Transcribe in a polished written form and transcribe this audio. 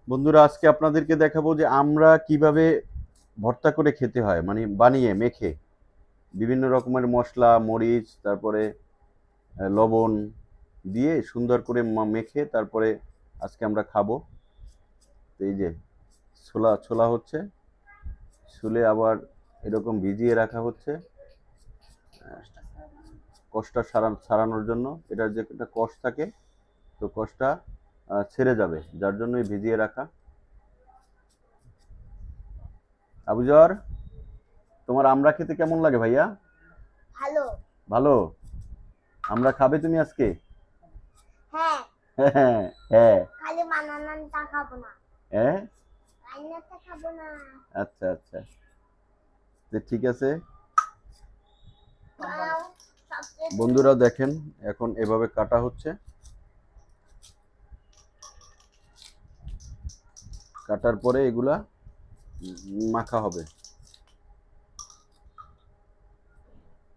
বন্ধুরা, আজকে আপনাদেরকে দেখাবো যে আমরা কিভাবে ভর্তা করে খেতে হয়, মানে বানিয়ে মেখে বিভিন্ন রকমের মশলা, মরিচ, তারপরে লবণ দিয়ে সুন্দর করে মেখে তারপরে আজকে আমরা খাবো। তো এই যে ছোলা ছোলা হচ্ছে, ছুলে আবার এরকম ভিজিয়ে রাখা হচ্ছে কষটা ছাড়ানোর জন্য। এটার যে একটা কষ থাকে, তো কষটা ছেড়ে যাবে, যার জন্যই ভিজিয়ে রাখা। আবুজর, তোমার আমরা খেতে কেমন লাগে ভাইয়া? ভালো। ভালো। আমরা খাবে তুমি আজকে? হ্যাঁ। হ্যাঁ হ্যাঁ। খালি বানানাটা খাবো না। হ্যাঁ, রান্নাটা খাবো না। আচ্ছা আচ্ছা, তো ঠিক আছে। দাও, সবচেয়ে বন্ধুরা দেখেন, এখন এভাবে কাটা হচ্ছে, কাটার পরে এগুলা মাখা হবে।